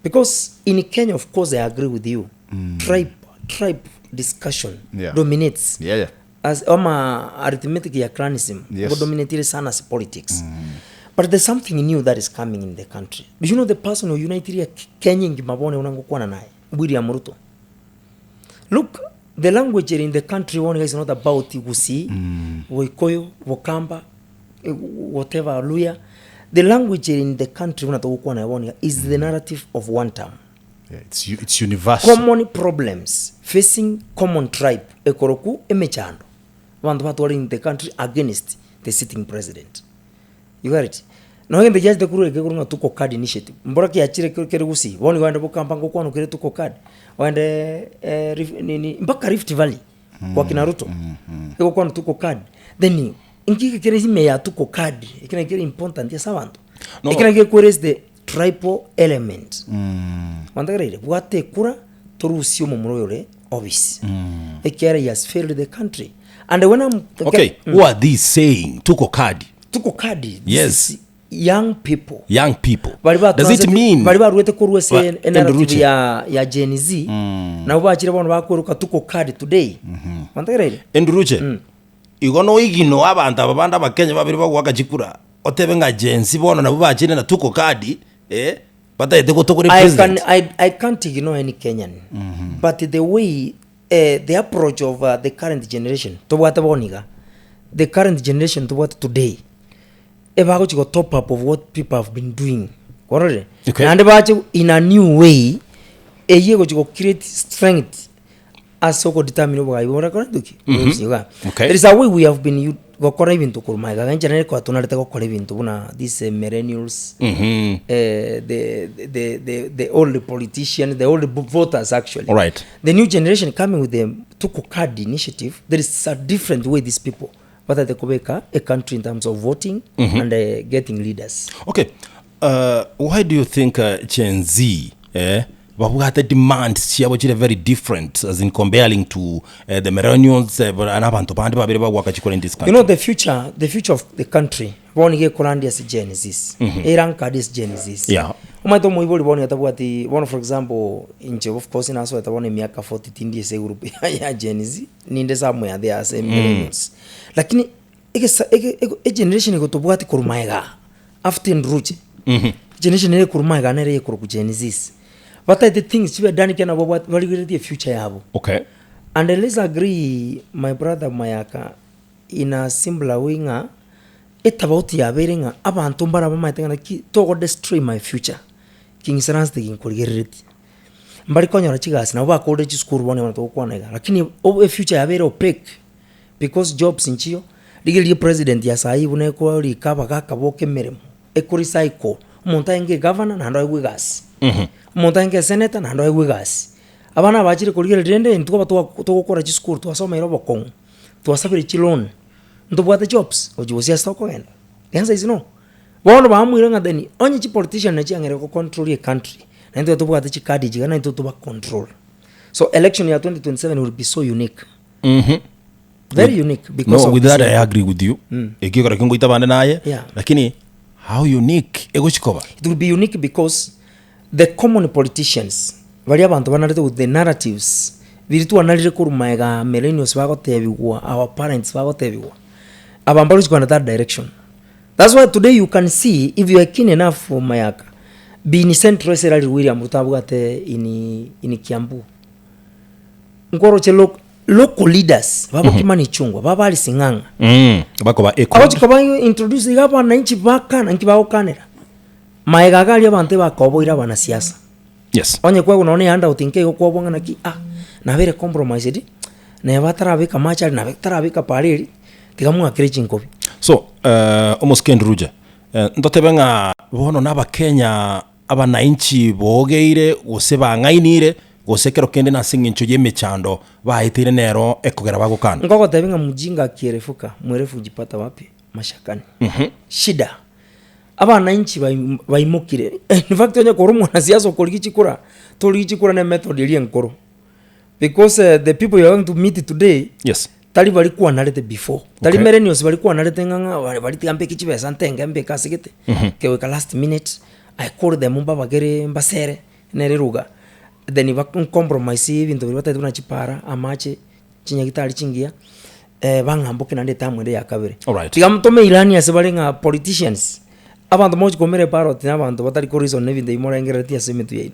Because in Kenya, of course, I agree with you. Tribe discussion dominates. As arithmetic ya clanism dominated sana as politics. But there's something new that is coming in the country. Do you know the person who united Kenya ngimabone unangokuwa naye? William Ruto. Look, the language in the country one is not about Igusi, Woikoyo, Wokamba, whatever, Luya. The language in the country is the narrative of one term. It's universal. Common problems facing common tribe. Ekoroku emechando. Watu in the country against the sitting president. You got it? No in the just the kuru tuko card initiative. Mbora kiachire kere gusi. Woni wanda bukamba ngokwano kere tuko card. Wande mpaka Rift Valley kwa kina Ruto. Eko kwano tuko card. Then ingiki kere hime ya tuko card. Ikina kere important ya sabantu. Ikina kere kwere the tribal element. Wanda kere wate kura torusi omumroyore obvious. Ekere has failed the country. And when I'm who are these saying tuko card? Tuko card. Yes. Young people. Does it mean bari baruete kurwese narrative ya Gen Z na ubachire bono bakuruka tuko card today. Wantagerere Enduruche igono igino abantu ababanda abakenya babiri bagwaka chikura otebe nga Gen Z bono na bubachire na tuko card bataite gutokore president. I can't ignore any Kenyan. But the way the approach of the current generation to what boniga the current generation to what today ebago chiko top up of what people have been doing. Okay. And ebago in a new way eyego chiko create strength as so determine what I want to There is a way we have been gokora even to kurmaiga ganjana ko atunarete gokora even to buna these millennials the old politicians, the old voters actually. All right. The new generation coming with the tuko card initiative. There is a different way these people whether they kubeka a country in terms of voting and getting leaders. Okay. Why do you think Gen Z the demands here which are very different as in comparing to the millennials in this country? You know the future of the country one ge Kolandia si Gen Z. Eranka this Gen Z. Yeah. Umaito muiboli boni atabuati one for example in of course na so atabone miaka 40 tindi se group ya Gen Z ninde samwe ade as millennials. Lakini ege generation iko tobuati kurumaiga after nruche. Generation ile kurumaiga na ile kuruku Gen Z. What are the things we are done can about what will the future yabo? Okay. And let's agree, my brother Mayaka, in a similar way it's about ya beringa abantu mbara bamaitenga ki to destroy my future. King Sarans the king kolgereti. Mbari konya rachigasi na ba college school bone wanato kwanega. Lakini a future ya very opaque because jobs inchio ligeli president ya sai bune ko likaba kaka boke meremo. Ekuri cycle. Umuntu enge governor na ndo egwigasi. Umuntu enge senator na ndo egwigasi. Abana bachire kolgere rende ntuko gukora chi school twasoma irobo kongo. Twasabire chi loan. Ntubwate jobs ojibosia stoko enda. The answer is no. Bono bamwire ngadeni onye chi politician na chiangere ko control a country. Na ndo tubwate chi card jiga na ndo tuba control. So election ya 2027 will be so unique. Very unique because no, with that I agree with you. Ekikora kingo itabande naye. Lakini how unique egochikoba? It will be unique because the common politicians bali abantu banarete with the narratives biritu analire kurumaega millennials bagotebigwa our parents bagotebigwa abambaru go in that direction. That's why today you can see if you are keen enough for Mayaka being central serali William Rutabugate in Kiambu ngoro che local leaders babo kimani chungwa baba ali singanga bako ba eco abachi kaba introduce gaba na inchi baka na nkibao kanera maega gali abante bakoboira bana siasa. Yes. Onye kwa unaone anda utinke ko bonga na ki na very compromised na batara bika macha na batara bika pariri tigamu akrechi nkobi. So almost Kendruja ndotebenga bono naba Kenya abana inchi bogeire guseba ngainire gosekero kende na singincho yemechando bahitire nero ekogera bagukana ngoko tebenga mujinga kierefuka mwerefu jipata wapi mashakani shida abana inchi baimukire in fact onye korumwa na siasa toligichikura na method ile nkoro because the people you are going to meet today yes tali balikuwa nalete before tali millennials balikuwa nalete nganga balitambe kichibesa ntenge mbe kasigete keweka last minute I call them mbaba gere mbasere neriruga then compromise ibintu biri batatu na chipara amache chinya gitari chingia bangambuke nande tamwe ya kabere tigamtome irani asebale nga politicians abantu mochi komere parot n'abantu batari ko reason n'ibintu imorengera tia semetu yayi